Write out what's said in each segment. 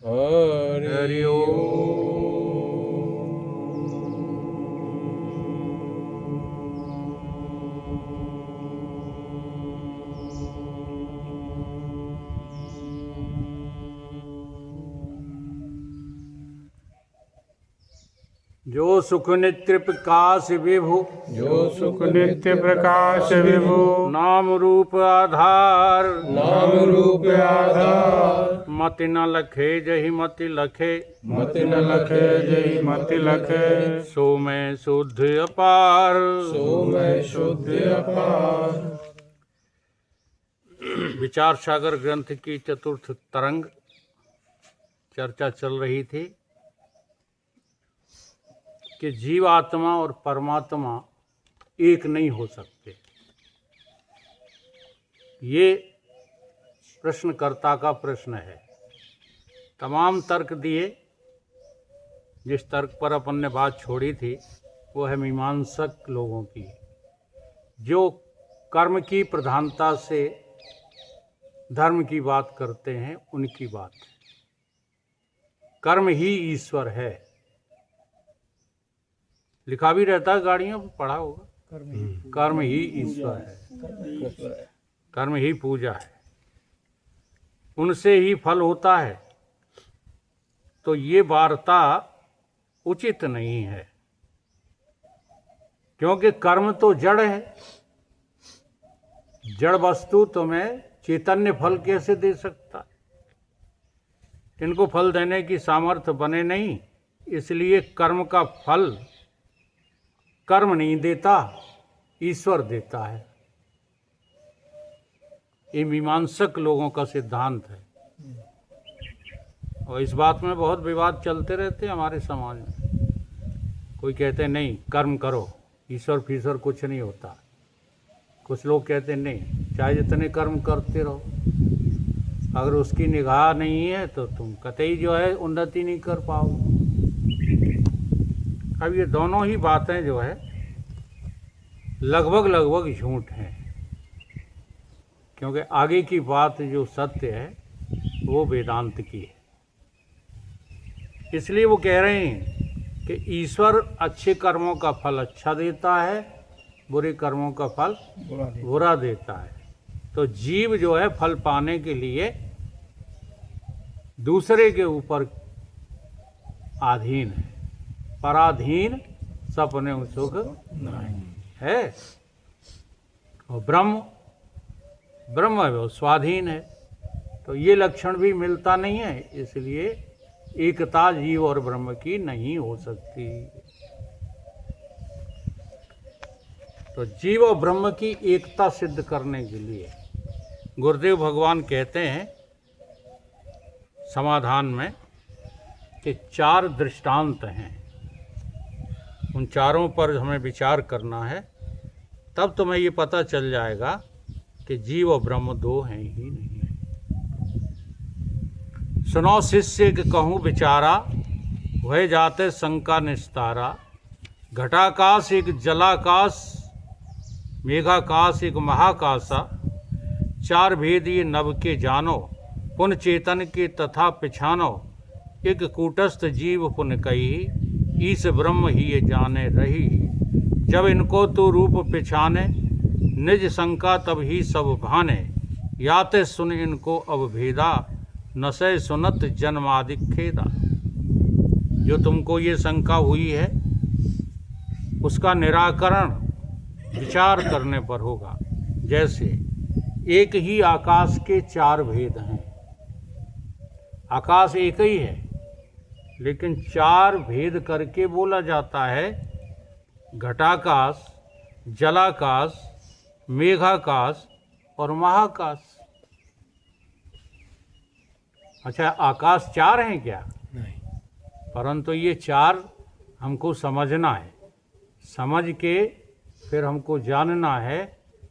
हरि ओम। जो सुख नित्य प्रकाश विभु, जो सुख नित्य प्रकाश विभु, नाम रूप आधार, नाम रूप आधार, मति न लखे जहि मति लखे, मति न लखे जहि मति लखे, सो मैं शुद्ध अपार, सो मैं शुद्ध अपार। विचार सागर ग्रंथ की चतुर्थ तरंग चर्चा चल रही थी कि जीवात्मा और परमात्मा एक नहीं हो सकते। ये प्रश्नकर्ता का प्रश्न है। तमाम तर्क दिए। जिस तर्क पर अपन ने बात छोड़ी थी वो है मीमांसक लोगों की, जो कर्म की प्रधानता से धर्म की बात करते हैं। उनकी बात, कर्म ही ईश्वर है। लिखा भी रहता है, गाड़ियों पर पढ़ा होगा, कर्म ही ईश्वर है, कर्म ही पूजा है, उनसे ही फल होता है। तो ये वार्ता उचित नहीं है, क्योंकि कर्म तो जड़ है। जड़ वस्तु तुम्हें चैतन्य फल कैसे दे सकता? इनको फल देने की सामर्थ्य बने नहीं, इसलिए कर्म का फल कर्म नहीं देता, ईश्वर देता है। ये मीमांसक लोगों का सिद्धांत है, और इस बात में बहुत विवाद चलते रहते हैं हमारे समाज में। कोई कहते नहीं कर्म करो, ईश्वर फीश्वर कुछ नहीं होता। कुछ लोग कहते नहीं, चाहे जितने कर्म करते रहो, अगर उसकी निगाह नहीं है तो तुम कतई जो है उन्नति नहीं कर पाओगे। अब ये दोनों ही बातें जो है लगभग झूठ हैं, क्योंकि आगे की बात जो सत्य है वो वेदांत की है। इसलिए वो कह रहे हैं कि ईश्वर अच्छे कर्मों का फल अच्छा देता है, बुरे कर्मों का फल बुरा देता है। तो जीव जो है फल पाने के लिए दूसरे के ऊपर अधीन है। पराधीन सपने सुख नहीं है। और ब्रह्म है वो स्वाधीन है। तो ये लक्षण भी मिलता नहीं है, इसलिए एकता जीव और ब्रह्म की नहीं हो सकती। तो जीव और ब्रह्म की एकता सिद्ध करने के लिए गुरुदेव भगवान कहते हैं समाधान में कि 4 दृष्टांत हैं। उन चारों पर हमें विचार करना है, तब तुम्हें ये पता चल जाएगा कि जीव और ब्रह्म दो हैं ही नहीं। सुनो शिष्य के कहूँ विचारा, वह जाते शंका निस्तारा। घटाकाश एक जलाकाश, मेघाकाश एक महाकाशा। 4 भेद ये नभ के जानो, पुन चेतन के तथा पिछानो। एक कूटस्थ जीव पुन कही, ईश ब्रह्म ही ये जाने रही। जब इनको तो रूप पिछाने, निज शंका तब ही सब भाने। याते सुन इनको अब भेदा, नशे सुनत जन्मादिक खेदा। जो तुमको ये शंका हुई है उसका निराकरण विचार करने पर होगा। जैसे एक ही आकाश के 4 भेद हैं। आकाश एक ही है, लेकिन 4 भेद करके बोला जाता है। घटाकाश, जलाकाश, मेघाकाश और महाकाश। अच्छा, आकाश 4 हैं क्या? नहीं, परंतु ये 4 हमको समझना है। समझ के फिर हमको जानना है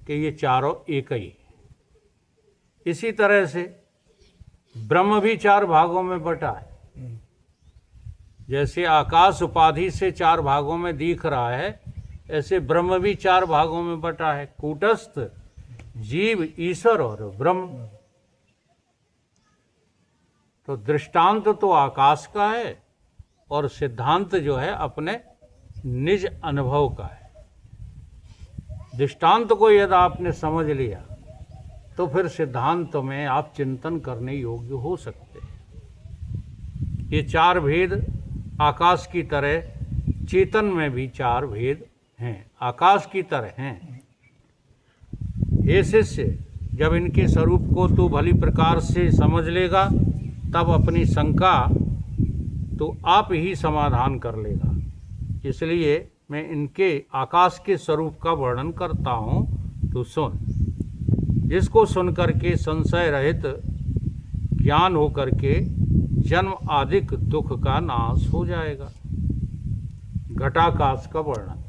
कि ये चारों एक ही। इसी तरह से ब्रह्म भी 4 भागों में बटा है। जैसे आकाश उपाधि से 4 भागों में दिख रहा है, ऐसे ब्रह्म भी 4 भागों में बटा है। कूटस्थ, जीव, ईश्वर और ब्रह्म। तो दृष्टांत तो आकाश का है और सिद्धांत जो है अपने निज अनुभव का है। दृष्टांत को यदि आपने समझ लिया तो फिर सिद्धांत में आप चिंतन करने योग्य हो सकते हैं। ये चार भेद आकाश की तरह चेतन में भी चार भेद हैं, आकाश की तरह हैं। हे शिष्य, जब इनके स्वरूप को तू भली प्रकार से समझ लेगा तब अपनी शंका तो आप ही समाधान कर लेगा। इसलिए मैं इनके आकाश के स्वरूप का वर्णन करता हूँ, तो सुन। जिसको सुन करके संशय रहित ज्ञान हो करके जन्म आदिक दुख का नाश हो जाएगा। घटाकाश का वर्णन।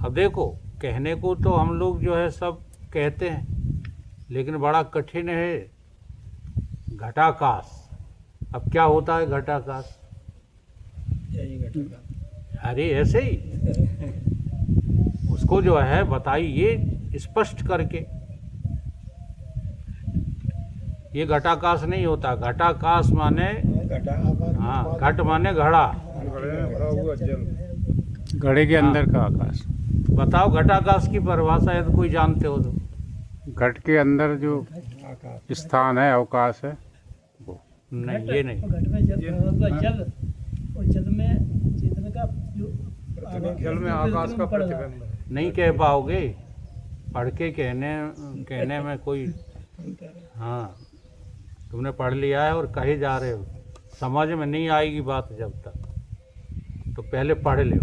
अब देखो, कहने को तो हम लोग जो है सब कहते हैं, लेकिन बड़ा कठिन है घटाकाश। अब क्या होता है घटाकाश? अरे ऐसे ही उसको जो है बताइए स्पष्ट करके। ये घटाकाश नहीं होता। घटाकाश माने, हाँ, घट माने घड़ा, घड़े के अंदर का आकाश। बताओ घटाकाश की परिभाषा यदि कोई जानते हो तो। घट के अंदर जो स्थान है, अवकाश है, वो नहीं, ये नहीं। घट में जल और जल में चेतन का जो जल में आकाश का प्रतिबिंब है। नहीं कह पाओगे, पढ़ के कहने में कोई, हाँ, तुमने पढ़ लिया है और कहे जा रहे हो, समझ में नहीं आएगी बात जब तक। तो पहले पढ़ लो,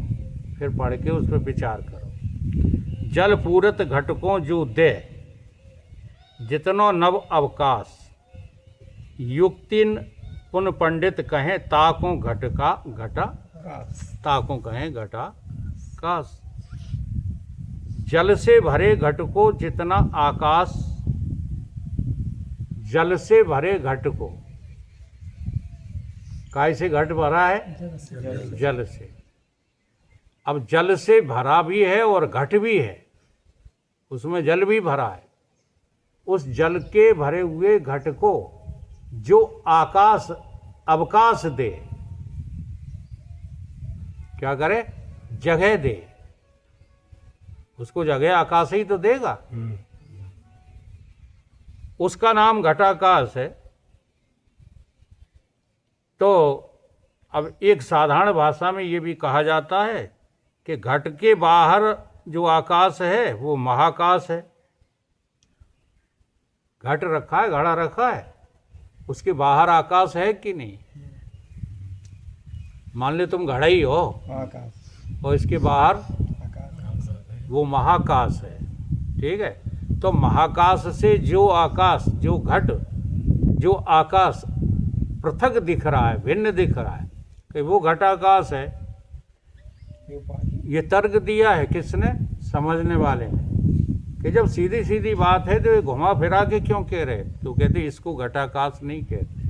फिर पढ़ के उस पर विचार करो। जल पूरत घटकों जो दे जितनो नव अवकाश, युक्तिन पुन पंडित कहें ताकों घट का घटा, ताकों कहें घटा काश। जल से भरे घट को जितना आकाश, जल से भरे घट को, काय से घट भरा है? जल से। अब जल से भरा भी है और घट भी है, उसमें जल भी भरा है। उस जल के भरे हुए घट को जो आकाश अवकाश दे, क्या करे? जगह दे। उसको जगह आकाश ही तो देगा, उसका नाम घटाकाश है। तो अब एक साधारण भाषा में ये भी कहा जाता है कि घट के बाहर जो आकाश है वो महाकाश है। घट रखा है, घड़ा रखा है, उसके बाहर आकाश है कि नहीं? मान ले तुम घड़ा ही हो और इसके बाहर वो महाकाश है, ठीक है? तो महाकाश से जो आकाश, जो घट, जो आकाश पृथक दिख रहा है, भिन्न दिख रहा है, कि वो घटाकाश है। ये तर्क दिया है किसने? समझने वाले ने। कि जब सीधी सीधी बात है तो ये घुमा फिरा के क्यों कह रहे? तो कहते इसको घटाकाश नहीं कहते।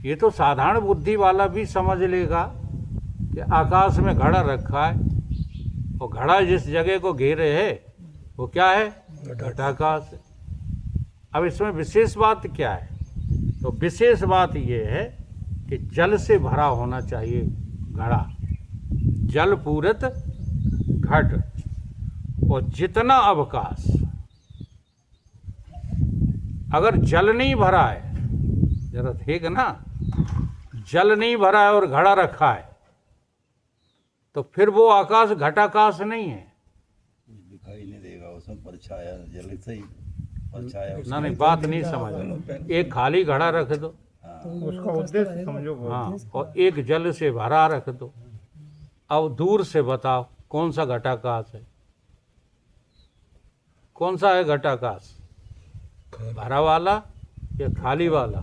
ये तो साधारण बुद्धि वाला भी समझ लेगा कि आकाश में घड़ा रखा है और घड़ा जिस जगह को घेरे है वो क्या है? घटाकाश है। अब इसमें विशेष बात क्या है? तो विशेष बात ये है कि जल से भरा होना चाहिए घड़ा, जल पूरित घट, और जितना अवकाश। अगर जल नहीं भरा है, जरा ठीक है ना, जल नहीं भरा है और घड़ा रखा है, तो फिर वो आकाश घटाकाश नहीं है। दिखाई नहीं देगा, उसमें परछाया जल से ही परछाया। ना नहीं, बात नहीं समझ। एक खाली घड़ा रख दो, उसका उद्देश्य समझो। हाँ, और एक जल से भरा रख दो। अब दूर से बताओ कौन सा घटाकाश है? कौन सा है घटाकाश? भरा वाला या खाली वाला?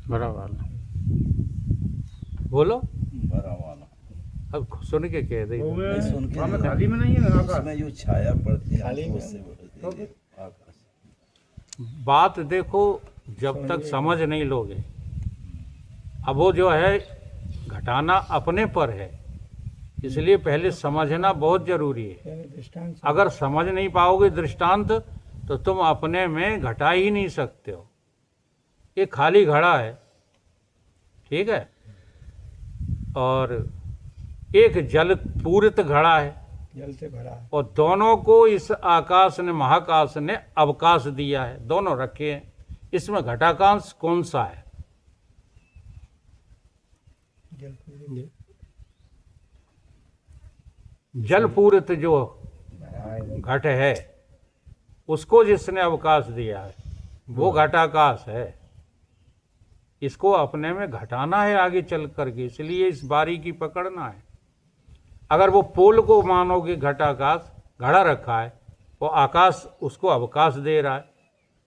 भरा वाला। बोलो। भरा वाला। अब सुन के कह दे। नहीं, सुन के नहीं। खाली में नहीं है ना आकाश। उसमें जो छाया पड़ती है उससे बढ़ती है आकाश। बात देखो, जब तक समझ नहीं लोगे, अब वो जो है घटाना अपने पर है, इसलिए पहले समझना बहुत जरूरी है। अगर समझ नहीं पाओगे दृष्टांत तो तुम अपने में घटा ही नहीं सकते हो। एक खाली घड़ा है, ठीक है, और एक जल पूरित घड़ा है, जल से भरा है। और दोनों को इस आकाश ने, महाकाश ने अवकाश दिया है, दोनों रखे हैं। इसमें घटाकाश कौन सा है? जल पूरी जल पूरित जो घट है उसको जिसने अवकाश दिया है वो घटाकाश है। इसको अपने में घटाना है आगे चल करके, इसलिए इस बारी की पकड़ना है। अगर वो पोल को मानोगे घटाकाश, घड़ा रखा है, वो आकाश उसको अवकाश दे रहा है,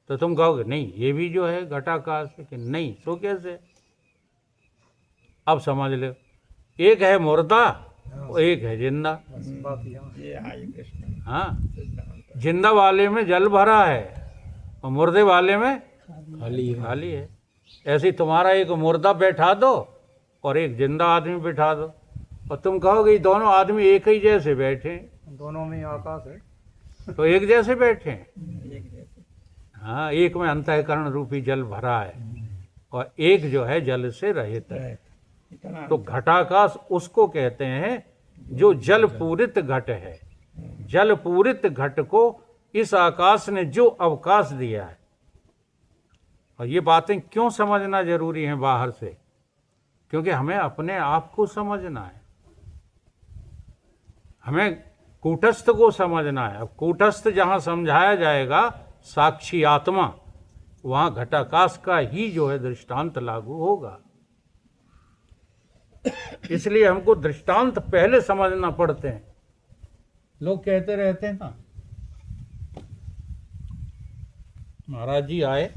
तो तुम कहोगे नहीं ये भी जो है घटाकाश है, कि नहीं सो कैसे? अब समझ लो, एक है मुर्दा और एक है जिंदा। ये आई कृष्ण हाँ, जिंदा वाले में जल भरा है और मुर्दे वाले में खाली है। ऐसे ही तुम्हारा एक मुर्दा बैठा दो और एक जिंदा आदमी बैठा दो, और तुम कहोगे ये दोनों आदमी एक ही जैसे बैठे हैं, दोनों में आकाश है। तो एक जैसे बैठे हैं। हाँ, एक में अंतःकरण रूपी जल भरा है और एक जो है जल से रहित है। तो घटाकाश उसको कहते हैं जो जल पूरित घट है। जल पूरित घट को इस आकाश ने जो अवकाश दिया है। और ये बातें क्यों समझना जरूरी है बाहर से? क्योंकि हमें अपने आप को समझना है, हमें कूटस्थ को समझना है। अब कूटस्थ जहाँ समझाया जाएगा साक्षी आत्मा, वहाँ घटाकाश का ही जो है दृष्टांत लागू होगा। इसलिए हमको दृष्टांत पहले समझना पड़ते हैं। लोग कहते रहते हैं ना, महाराज जी आए,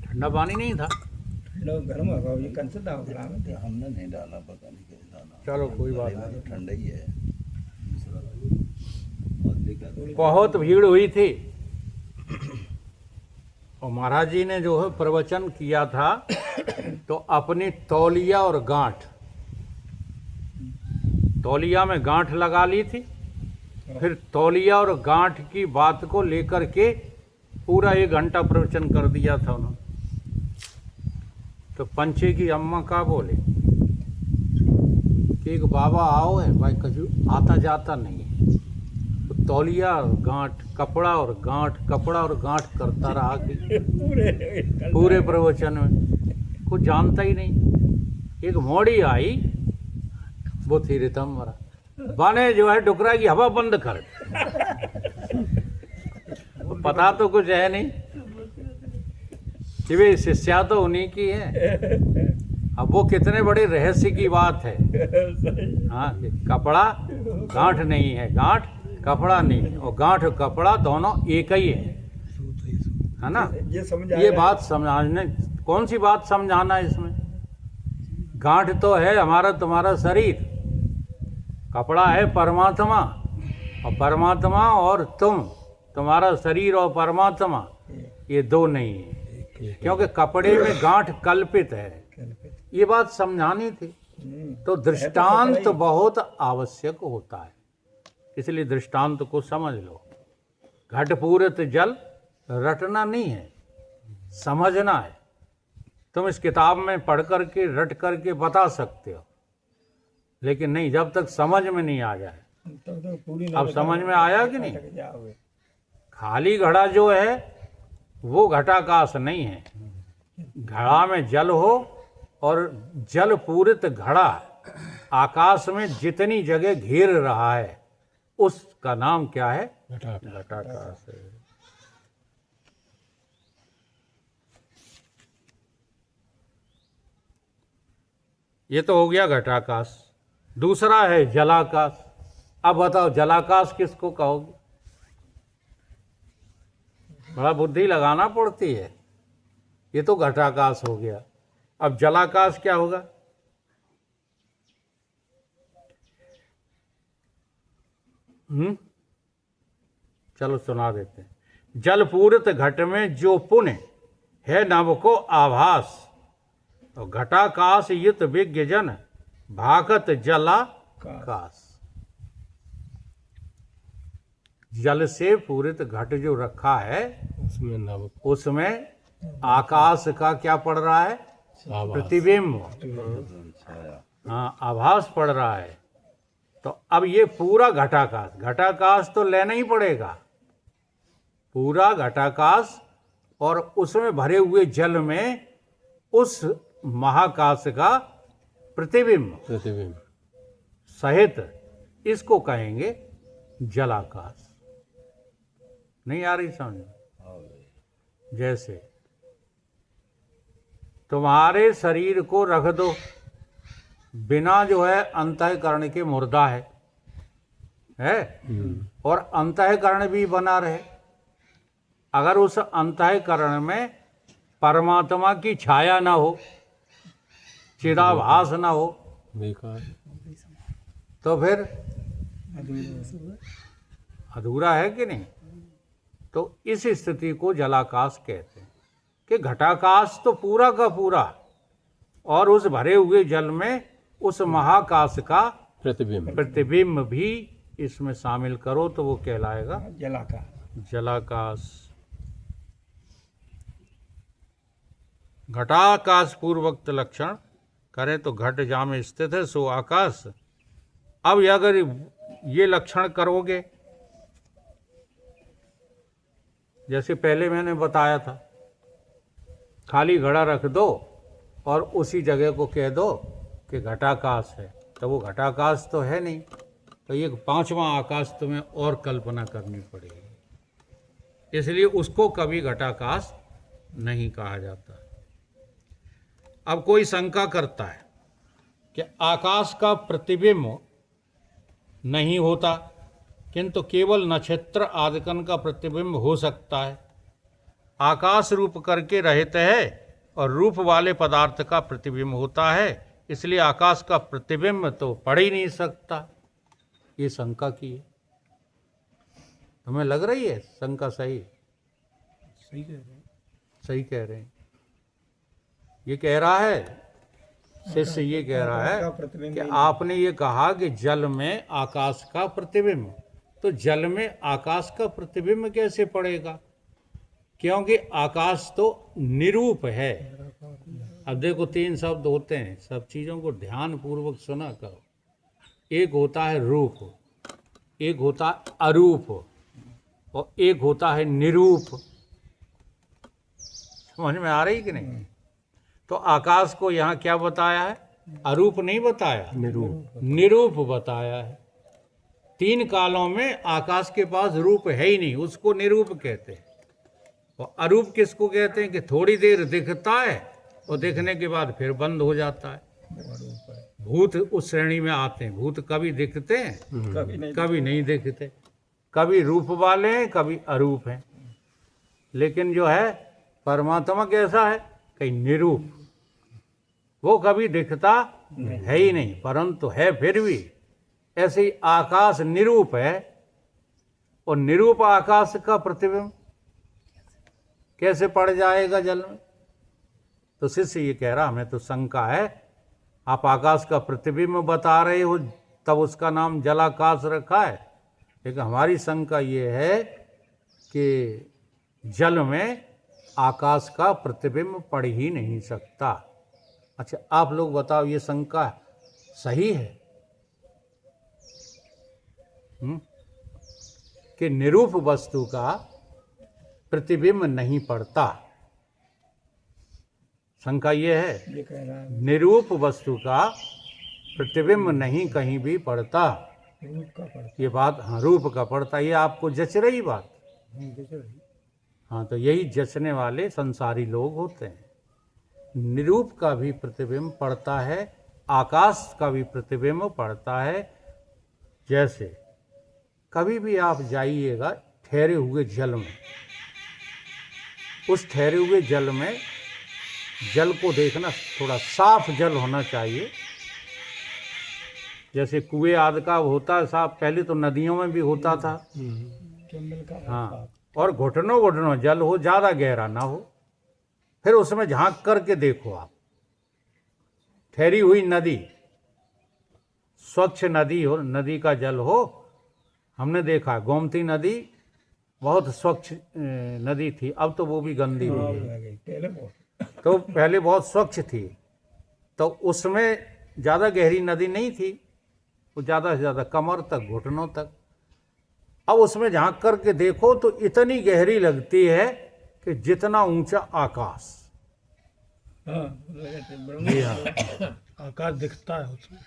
ठंडा पानी नहीं था, लोग गर्म होगा, ये कौन सा दाव खड़ा है? हमने नहीं डाला, पता नहीं कैसे डाला। चलो कोई बात नहीं, नहीं। ठंडा ही है बदली का। बहुत भीड़ हुई थी और महाराज जी ने जो है प्रवचन किया था, तो अपनी तौलिया और गांठ, तौलिया में गांठ लगा ली थी, फिर तौलिया और गांठ की बात को लेकर के पूरा 1 घंटा प्रवचन कर दिया था उन्होंने। तो पंचे की अम्मा का बोले कि एक बाबा आओ है भाई, कजू आता जाता नहीं है। तो तौलिया और गांठ, कपड़ा और गांठ, कपड़ा और गांठ करता रहा कि पूरे प्रवचन में कुछ जानता ही नहीं। एक मोड़ी आई, वो थी रितंबरा, बने जो है डुकरा की हवा बंद कर दी। पता तो कुछ है नहीं कि वे शिष्या तो उन्हीं की है। अब वो कितने बड़े रहस्य की बात है। हाँ, कपड़ा गांठ नहीं है, गांठ कपड़ा नहीं है, और गांठ और कपड़ा दोनों एक ही है ना? ये बात समझाने, कौन सी बात समझाना है इसमें? गांठ तो है हमारा तुम्हारा शरीर, कपड़ा है परमात्मा, और परमात्मा और तुम, तुम्हारा शरीर और परमात्मा, ये दो नहीं है। क्योंकि कपड़े में गांठ कल्पित है, ये बात समझानी थी। तो दृष्टांत बहुत आवश्यक होता है, इसलिए दृष्टांत को समझ लो। घट पूरित जल रटना नहीं है, समझना है। तुम इस किताब में पढ़ करके रट करके बता सकते हो, लेकिन नहीं, जब तक समझ में नहीं आ जाए। अब समझ में आया कि नहीं? खाली घड़ा जो है वो घटाकाश नहीं है। घड़ा में जल हो और जल पूरित घड़ा आकाश में जितनी जगह घेर रहा है उसका नाम क्या है? घटाकाश है। ये तो हो गया घटाकाश। दूसरा है जलाकाश। अब बताओ जलाकाश किसको कहोगे? बड़ा बुद्धि लगाना पड़ती है। ये तो घटाकाश हो गया। अब जलाकाश क्या होगा? चलो सुना देते हैं। जल पूरित घट में जो पुण्य है नव को आभास, और घटाकाश युत विज्ञ जन भागत जलाकाश। जल से पूरित घट जो रखा है उसमें नव उसमें आकाश का क्या पड़ रहा है? प्रतिबिंब। छाया हाँ, आभास पड़ रहा है। तो अब ये पूरा घटाकाश, घटाकाश तो लेना ही पड़ेगा, पूरा घटाकाश, और उसमें भरे हुए जल में उस महाकाश का प्रतिबिंब प्रतिबिंब सहित, इसको कहेंगे जलाकाश। नहीं आ रही समझ में? जैसे तुम्हारे शरीर को रख दो, बिना जो है अंतःकरण के मुर्दा है और अंतःकरण भी बना रहे। अगर उस अंतःकरण में परमात्मा की छाया ना हो, चिदाभास ना हो, बेकार तो फिर अधूरा है कि नहीं? तो इस स्थिति को जलाकाश कहते हैं कि घटाकाश तो पूरा का पूरा, और उस भरे हुए जल में उस महाकाश का प्रतिबिंब प्रतिबिंब भी इसमें शामिल करो तो वो कहलाएगा जलाकार। जलाकाश। घटाकाश पूर्वोक्त लक्षण करें तो घट जहाँ में स्थित है सो आकाश। अब अगर ये लक्षण करोगे, जैसे पहले मैंने बताया था, खाली घड़ा रख दो और उसी जगह को कह दो कि घटाकाश है, तो वो घटाकाश तो है नहीं, तो एक पांचवा आकाश तुम्हें और कल्पना करनी पड़ेगी। इसलिए उसको कभी घटाकाश नहीं कहा जाता। अब कोई शंका करता है कि आकाश का प्रतिबिंब नहीं होता, किंतु केवल नक्षत्र आदिकन का प्रतिबिंब हो सकता है। आकाश रूप करके रहते हैं और रूप वाले पदार्थ का प्रतिबिंब होता है, इसलिए आकाश का प्रतिबिंब तो पड़ ही नहीं सकता। ये शंका की है। तुम्हें लग रही है शंका सही? सही कह रहे हैं। सही कह रहे हैं। ये कह रहा है शिष्य, ये कह रहा है कि आपने ये कहा कि जल में आकाश का प्रतिबिंब, तो जल में आकाश का प्रतिबिंब कैसे पड़ेगा? क्योंकि आकाश तो निरूप है। अब देखो, तीन शब्द होते हैं, सब चीज़ों को ध्यान पूर्वक सुना करो। एक होता है रूप, एक होता है अरूप, और एक होता है निरूप। समझ में आ रही कि नहीं? तो आकाश को यहाँ क्या बताया है? अरूप नहीं बताया, निरूप बताया है। तीन कालों में आकाश के पास रूप है ही नहीं, उसको निरूप कहते हैं। और अरूप किसको कहते हैं? कि थोड़ी देर दिखता है और दिखने के बाद फिर बंद हो जाता है। भूत उस श्रेणी में आते हैं। भूत कभी दिखते हैं, कभी नहीं दिखते, कभी रूप वाले हैं, कभी अरूप हैं। लेकिन जो है परमात्मा कैसा है? कहीं निरूप, वो कभी दिखता है ही नहीं, परंतु है फिर भी। ऐसे ही आकाश निरूप है, और निरूप आकाश का प्रतिबिंब कैसे पड़ जाएगा जल में? तो शिष्य ये कह रहा, हमें तो शंका है, आप आकाश का प्रतिबिंब बता रहे हो, तब उसका नाम जलाकाश रखा है। लेकिन हमारी शंका ये है कि जल में आकाश का प्रतिबिंब पड़ ही नहीं सकता। अच्छा, आप लोग बताओ, ये शंका सही है? कि निरूप वस्तु का प्रतिबिंब नहीं पड़ता। शंका ये है, ये कह रहा है निरूप वस्तु का प्रतिबिंब नहीं कहीं भी पड़ता। रूप का पड़ता ये बात, हाँ, रूप का पड़ता। ये आपको जच रही बात? है। हाँ, तो यही जचने वाले संसारी लोग होते हैं। निरूप का भी प्रतिबिंब पड़ता है, आकाश का भी प्रतिबिंब पड़ता है। जैसे कभी भी आप जाइएगा ठहरे हुए जल में, उस ठहरे हुए जल में जल को देखना, थोड़ा साफ जल होना चाहिए। जैसे कुएं आदि का होता है साफ, पहले तो नदियों में भी होता था। केवल का हाँ, और घुटनों घुटनों जल हो, ज़्यादा गहरा ना हो। फिर उसमें झांक करके देखो आप, ठहरी हुई नदी, स्वच्छ नदी हो, नदी का जल हो, हमने देखा गोमती नदी बहुत स्वच्छ नदी थी, अब तो वो भी गंदी हो गई। तो पहले बहुत स्वच्छ थी, तो उसमें ज़्यादा गहरी नदी नहीं थी, वो ज़्यादा से ज़्यादा कमर तक, घुटनों तक। अब उसमें झांक करके देखो तो इतनी गहरी लगती है कि जितना ऊंचा आकाश। जी हाँ, आकाश दिखता है उसमें,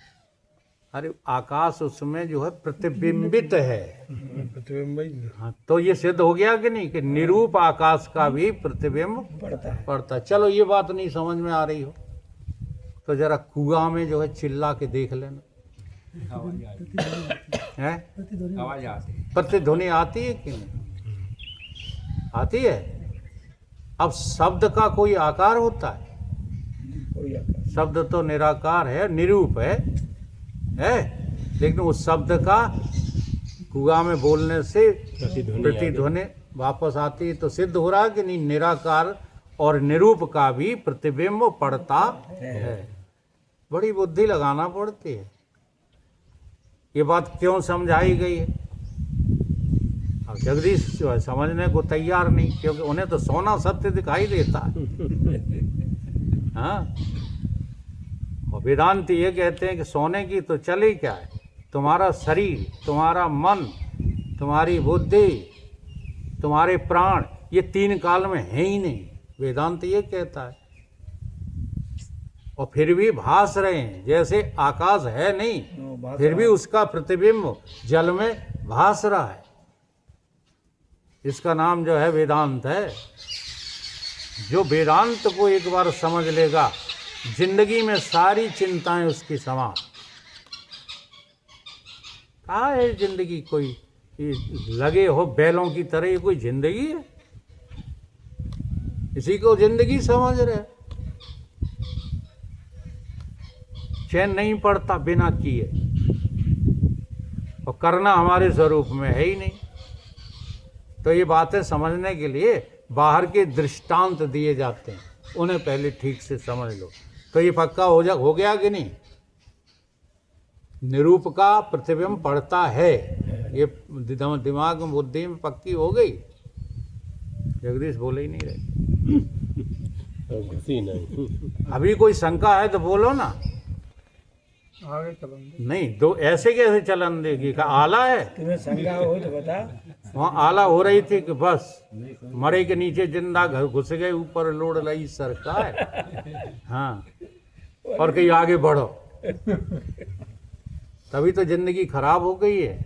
अरे आकाश उसमें जो है प्रतिबिंबित है। प्रतिबिंब ही हाँ, तो ये सिद्ध हो गया कि नहीं कि निरूप आकाश का भी प्रतिबिंब पड़ता है। चलो ये बात नहीं समझ में आ रही हो तो जरा कुआं में जो है चिल्ला के देख लेना, है प्रतिध्वनि आती है कि नहीं आती है। अब शब्द का कोई आकार होता है? शब्द तो निराकार है, निरूप है, लेकिन उस शब्द का कुआं में बोलने से प्रतिध्वनि वापस आती है, तो सिद्ध हो रहा है कि नहीं निराकार और निरूप का भी प्रतिबिंब पड़ता है। बड़ी बुद्धि लगाना पड़ती है। ये बात क्यों समझाई गई है? अब जगदीश जो है समझने को तैयार नहीं, क्योंकि उन्हें तो सोना सत्य दिखाई देता है। हाँ, और वेदांत ये कहते हैं कि सोने की तो चली क्या है, तुम्हारा शरीर, तुम्हारा मन, तुम्हारी बुद्धि, तुम्हारे प्राण, ये तीन काल में है ही नहीं। वेदांत ये कहता है। और फिर भी भास रहे हैं, जैसे आकाश है नहीं, फिर भी उसका प्रतिबिंब जल में भास रहा है। इसका नाम जो है वेदांत है। जो वेदांत को एक बार समझ लेगा, जिंदगी में सारी चिंताएं उसकी समाप्त। कहाँ है जिंदगी? कोई लगे हो बैलों की तरह, ये कोई जिंदगी है? इसी को जिंदगी समझ रहे। चैन नहीं पड़ता बिना किए, और करना हमारे स्वरूप में है ही नहीं। तो ये बातें समझने के लिए बाहर के दृष्टांत दिए जाते हैं, उन्हें पहले ठीक से समझ लो। तो ये पक्का हो गया कि नहीं? निरूप का प्रतिबिंब पड़ता है, ये दिमाग में बुद्धि में पक्की हो गई। जगदीश बोले ही नहीं रहे। घुसी नहीं। अभी कोई शंका है तो बोलो ना। आगे चलेंगे। नहीं, दो ऐसे कैसे चलन देगी? का आला है? तुम्हें शंका हो तो बता। वहाँ आला हो रही थी कि बस मरे के नीचे जिंदा घर घुस गए, ऊपर लोड लाई सरकार। हाँ, और कहीं आगे बढ़ो। तभी तो जिंदगी खराब हो गई है,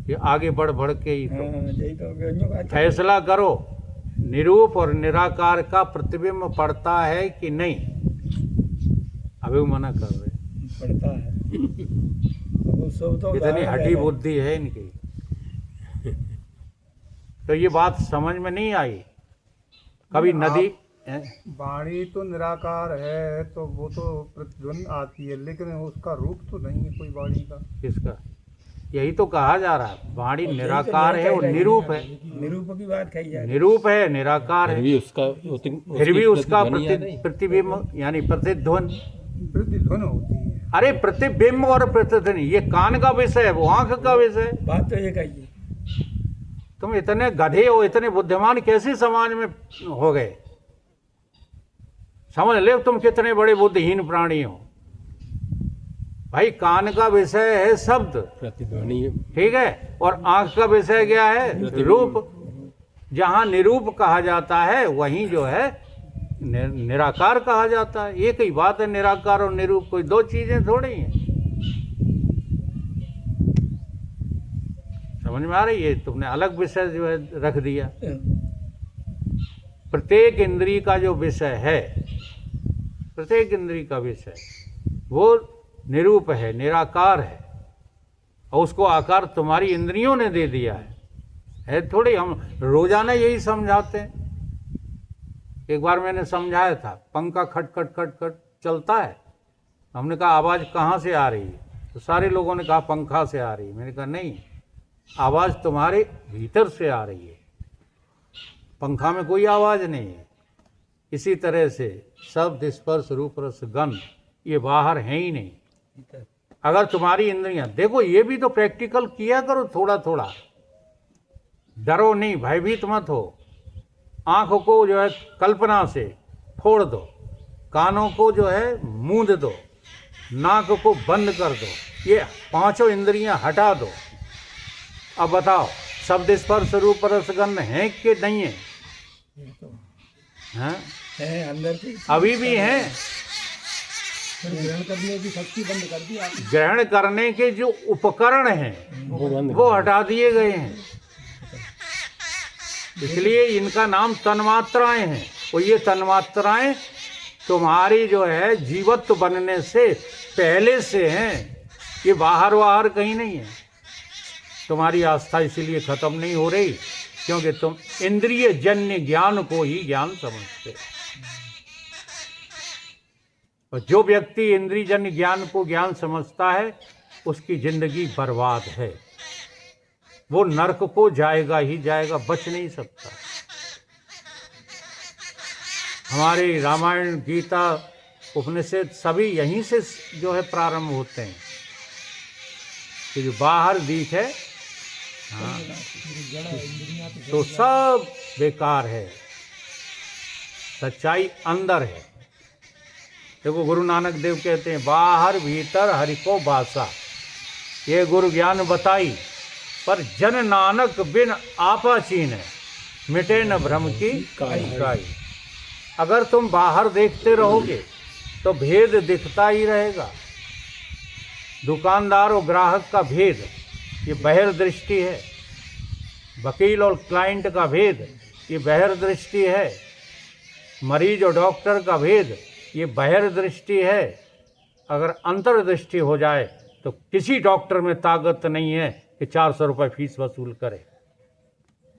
ये आगे बढ़ बढ़ के ही तो फैसला करो। निरूप और निराकार का प्रतिबिंब पड़ता है कि नहीं? अभी वो मना कर रहे, पड़ता है। इतनी हठी बुद्धि है इनकी। तो ये बात समझ में नहीं आई कभी। नदी वाणी तो निराकार है, तो वो तो प्रतिध्वनि आती है, लेकिन उसका रूप तो नहीं है कोई वाणी का। किसका? यही तो कहा जा रहा है, वाणी निराकार है और निरूप है। निरूप की बात कही जाए। निरूप है, निराकार फिर है, भी उसका प्रतिबिंब यानी प्रतिध्वनि। प्रतिध्वनि होती है। अरे प्रतिबिंब और प्रतिध्वनि ये कान का विषय है, वो आंख का विषय है। बात तो ये कही। तुम इतने गधे हो, इतने बुद्धिमान कैसे समाज में हो गए? समझ ले तुम कितने बड़े बुद्धिहीन प्राणी हो। भाई कान का विषय है शब्द, प्रतिध्वनि है। ठीक है, और आंख का विषय क्या है? रूप। जहां निरूप कहा जाता है वहीं जो है निराकार कहा जाता है। एक ही बात है, निराकार और निरूप, कोई दो चीजें थोड़ी हैं। समझ में आ रही है? तुमने अलग विषय जो है रख दिया। प्रत्येक इंद्रिय का जो विषय है, प्रत्येक इंद्रिय का विषय वो निरूप है, निराकार है, और उसको आकार तुम्हारी इंद्रियों ने दे दिया है थोड़ी। हम रोजाना यही समझाते हैं। एक बार मैंने समझाया था, पंखा खट खट खट खट चलता है। हमने कहा आवाज़ कहाँ से आ रही है? तो सारे लोगों ने कहा पंखा से आ रही है। मैंने कहा नहीं, आवाज़ तुम्हारे भीतर से आ रही है, पंखा में कोई आवाज़ नहीं है। इसी तरह से शब्द, स्पर्श, रूप, रस, गंध ये बाहर हैं ही नहीं। अगर तुम्हारी इंद्रियां, देखो ये भी तो प्रैक्टिकल किया करो थोड़ा थोड़ा, डरो नहीं, भयभीत मत हो। आंखों को जो है कल्पना से फोड़ दो, कानों को जो है मूंद दो, नाक को बंद कर दो, ये पांचों इंद्रियां हटा दो। अब बताओ शब्द स्पर्श रूप रसगंध है कि नहीं है? हैं? है अंदर की अभी भी हैं। फिर ग्रहण करने की शक्ति बंद कर दी आपने। ग्रहण करने के जो उपकरण हैं वो बंद वो हटा दिए गए हैं, इसलिए इनका नाम तन्मात्राएं हैं। और ये तन्मात्राएं तुम्हारी जो है जीवत्व बनने से पहले से हैं, ये बाहर कहीं नहीं है। तुम्हारी आस्था इसीलिए खत्म नहीं हो रही क्योंकि तुम इंद्रिय जन्य ज्ञान को ही ज्ञान समझते हो। और जो व्यक्ति इंद्रिय जन्य ज्ञान को ज्ञान समझता है उसकी जिंदगी बर्बाद है, वो नरक को जाएगा ही जाएगा, बच नहीं सकता। हमारे रामायण, गीता, उपनिषद सभी यहीं से जो है प्रारंभ होते हैं कि जो बाहर दिखे हाँ, तो सब बेकार है, सच्चाई अंदर है। देखो गुरु नानक देव कहते हैं बाहर भीतर हरि को बासा, ये गुरु ज्ञान बताई पर जन नानक बिन आपा चीन है, मिटे न भ्रम की काई। अगर तुम बाहर देखते रहोगे तो भेद दिखता ही रहेगा। दुकानदार और ग्राहक का भेद ये बहिर्दृष्टि है, वकील और क्लाइंट का भेद ये बहिर्दृष्टि है, मरीज और डॉक्टर का भेद ये बहिर्दृष्टि है। अगर अंतर्दृष्टि हो जाए तो किसी डॉक्टर में ताकत नहीं है कि 400 रुपये फीस वसूल करे।